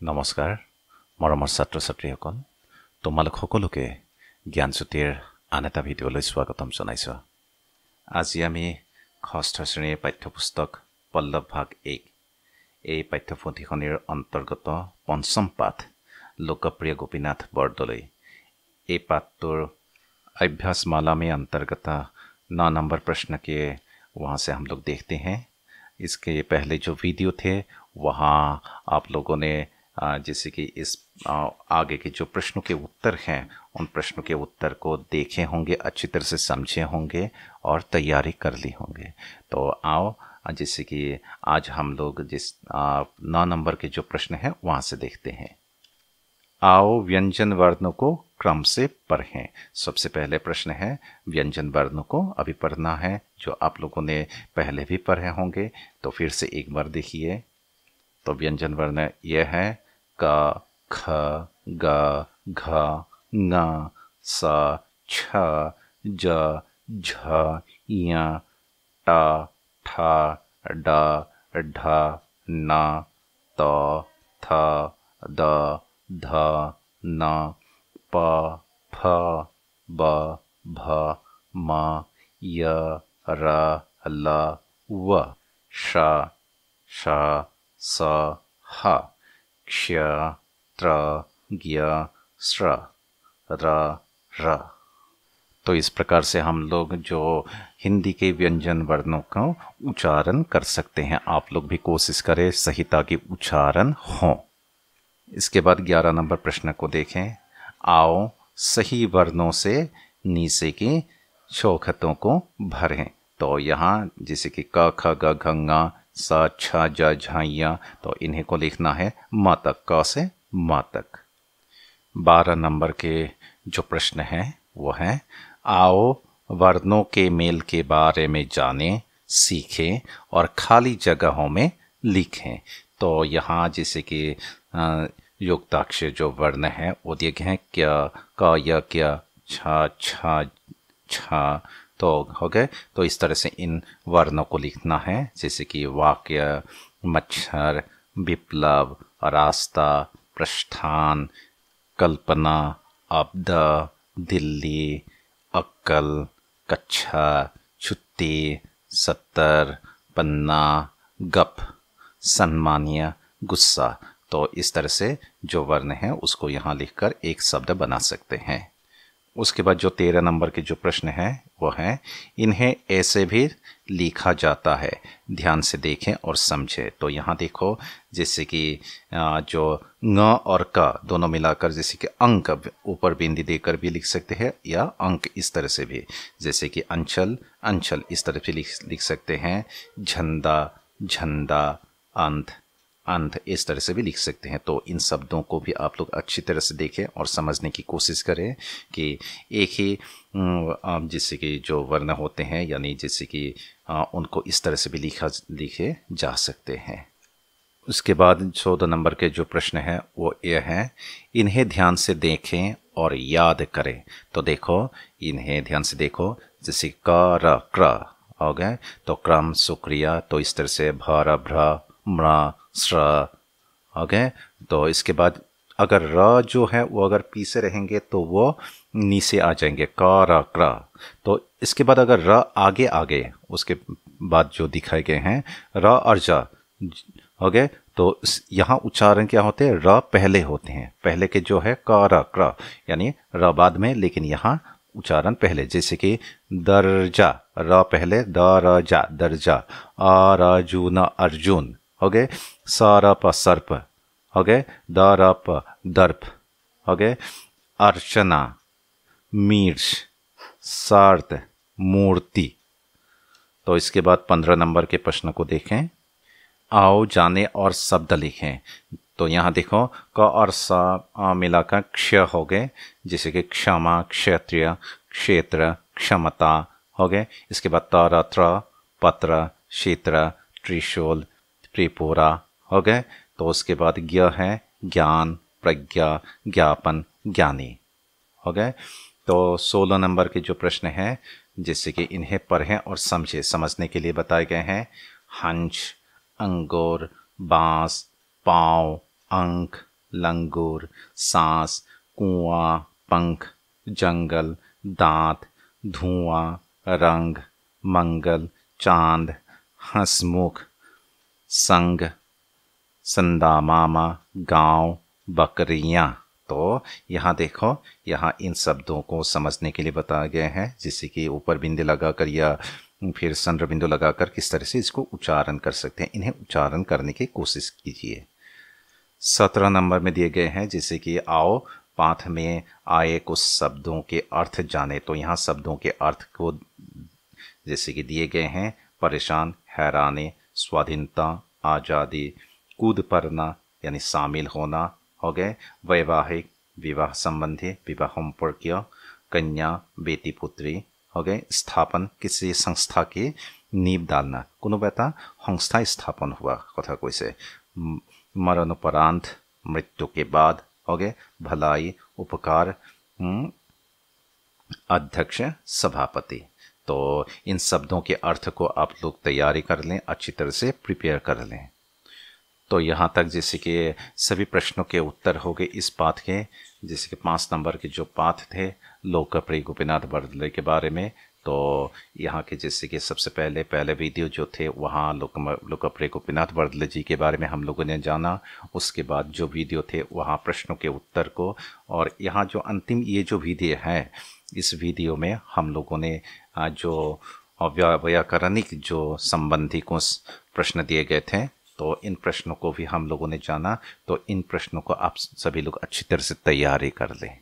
নমস্কাৰ মৰমৰ ছাত্ৰ ছাত্ৰীসকল তোমালোক সকলোকে জ্ঞানজ্যোতিৰ আন এটা ভিডিঅ'লৈ স্বাগতম জনাইছো। আজি আমি ষষ্ঠ শ্ৰেণীৰ পাঠ্যপুস্তক পল্লৱ ভাগ 1 এই পাঠ্যপুথিখনিৰ অন্তৰ্গত পঞ্চম পাঠ लोकप्रिय गोपीनाथ बरदলৈ এই पाठটোৰ अभ्यास माला में अंतर्गत 9 नंबर प्रश्न के वहाँ से हम लोग देखते हैं। इसके पहले जो वीडियो थे वहाँ आप लोगों ने जैसे कि इस आगे के जो प्रश्नों के उत्तर हैं उन प्रश्नों के उत्तर को देखे होंगे, अच्छी तरह से समझे होंगे और तैयारी कर ली होंगे। तो आओ जैसे कि आज हम लोग जिस 9 नंबर के जो प्रश्न हैं वहाँ से देखते हैं। आओ व्यंजन वर्णों को क्रम से पढ़ें। सबसे पहले प्रश्न है व्यंजन वर्णों को अभी पढ़ना है, जो आप लोगों ने पहले भी पढ़े होंगे। तो फिर से एक बार देखिए। तो व्यंजन वर्ण यह है क, ख, ग, घ, ङ, स, छ, ज, झ, य, ट, ठ, ड, ढ, न, त, थ, द, ध, न, प, फ, ब, भ, म, य, र, ल, व, श, श, स, ह, क्ष, त्र, ज्ञ, स्र, र, र। तो इस प्रकार से हम लोग जो हिंदी के व्यंजन वर्णों का उच्चारण कर सकते हैं। आप लोग भी कोशिश करें सही ताकि उच्चारण हो। इसके बाद 11 नंबर प्रश्न को देखें। आओ सही वर्णों से नीचे की चौखटों को भरें। तो यहाँ जैसे कि क, ख, ग, घ, ङ, स, छ, ज, झ, य, तो इन्हीं को लिखना है म तक, क से म तक। 12 नंबर के जो प्रश्न है वो है आओ वर्णों के मेल के बारे में जानें, सीखें और खाली जगहों में लिखें। तो यहाँ जैसे कि युक्ताक्षर जो वर्ण है वो देखे हैं क्या, क, य, क्या, छ, छ, छ, तो हो गए। तो इस तरह से इन वर्णों को लिखना है, जैसे कि वाक्य, मच्छर, विप्लव, रास्ता, प्रस्थान, कल्पना, अब्द, दिल्ली, अक्कल, कक्षा, छुट्टी, सत्तर, पन्ना, गप, सम्मानीय, गुस्सा। तो इस तरह से जो वर्ण है उसको यहाँ लिखकर एक शब्द बना सकते हैं। उसके बाद जो 13 नंबर के जो प्रश्न है वो है इन्हें ऐसे भी लिखा जाता है, ध्यान से देखें और समझें। तो यहाँ देखो जैसे कि जो ङ और क दोनों मिलाकर जैसे कि अंक ऊपर बिंदी देकर भी लिख सकते हैं, या अंक इस तरह से भी, जैसे कि अंचल, अंचल इस तरह से लिख सकते हैं। झंडा, झंडा, अंत, अंत इस तरह से भी लिख सकते हैं। तो इन शब्दों को भी आप लोग अच्छी तरह से देखें और समझने की कोशिश करें कि एक ही जैसे कि जो वर्ण होते हैं, यानी जैसे कि उनको इस तरह से भी लिखे जा सकते हैं। उसके बाद 14 नंबर के जो प्रश्न है वो यह है इन्हें ध्यान से देखें और याद करें। तो देखो इन्हें ध्यान से देखो, जैसे क, र, क्र हो गए। तो क्रम, शुक्रिया, तो इस तरह से भर, भ्र, म्र, स्र हो गए। तो इसके बाद अगर र जो है वो अगर पी से रहेंगे तो वो नीचे आ जाएंगे, क, र, क्र। तो इसके बाद अगर र आगे आगे उसके बाद जो दिखाए गए हैं र और ज हो गए, तो यहाँ उच्चारण क्या होते हैं, र पहले होते हैं, पहले के जो है क, र, क्र, यानी र बाद में, लेकिन यहाँ उच्चारण पहले, जैसे कि दर्जा, र पहले, द, र, जा, दर्जा, अर्जुन, अर्जुन हो गए। सरप, सर्प हो गए। दरप, दर्प हो गए। अर्चना, मीर्ष, सार्थ, मूर्ति। तो इसके बाद 15 नंबर के प्रश्न को देखें। आओ जाने और शब्द लिखें। तो यहाँ देखो क और स मिलाकर क्ष हो गए, जैसे कि क्षमा, क्षत्रिय, क्षेत्र, क्षमता हो गए। इसके बाद तर, त्र, पत्र, क्षेत्र, त्रिशूल, त्रिपुरा हो गए। तो उसके बाद ज्ञ है ज्ञान, प्रज्ञा, ज्ञापन, ज्ञानी हो गए। तो 16 नंबर के जो प्रश्न हैं जैसे कि इन्हें पढ़ें और समझें, समझने के लिए बताए गए हैं। हंस, अंगूर, बांस, पाँव, अंक, लंगूर, सांस, कुआं, पंख, जंगल, दांत, धुआं, रंग, मंगल, चांद, हंसमुख, संग, संदा मामा, गांव, बकरियां। तो यहाँ देखो, यहाँ इन शब्दों को समझने के लिए बताया गया है, जिससे कि ऊपर बिंदु लगाकर या फिर संद्र बिंदु लगाकर किस तरह से इसको उच्चारण कर सकते हैं। इन्हें उच्चारण करने की कोशिश कीजिए। 17 नंबर में दिए गए हैं, जैसे कि आओ पाठ में आए कुछ शब्दों के अर्थ जाने। तो यहाँ शब्दों के अर्थ को जैसे कि दिए गए हैं, परेशान, हैरानी, स्वाधीनता, आज़ादी, कूद पड़ना यानी शामिल होना हो गए, वैवाहिक, विवाह संबंधी, विवाह संपर्कीय, कन्या, बेटी पुत्री हो गए, स्थापन, किसी संस्था की नींव डालना, कोनो बेटा संस्था स्थापन हुआ कथा कैसे, मरणोपरांत, मृत्यु के बाद हो गए, भलाई, उपकार, अध्यक्ष, सभापति। तो इन शब्दों के अर्थ को आप लोग तैयारी कर लें, अच्छी तरह से प्रिपेयर कर लें। तो यहाँ तक जैसे कि सभी प्रश्नों के उत्तर हो गए इस पाठ के। जैसे कि 5 नंबर के जो पाठ थे लोकप्रिय गोपीनाथ बरदले के बारे में, तो यहाँ के जैसे कि सबसे पहले वीडियो जो थे वहाँ लोकप्रिय गोपीनाथ बरदले जी के बारे में हम लोगों ने जाना। उसके बाद जो वीडियो थे वहाँ प्रश्नों के उत्तर को, और यहाँ जो अंतिम ये जो वीडियो है, इस वीडियो में हम लोगों ने जो व्याकरणिक जो संबंधी को प्रश्न दिए गए थे, तो इन प्रश्नों को भी हम लोगों ने जाना। तो इन प्रश्नों को आप सभी लोग अच्छी तरह से तैयारी कर लें।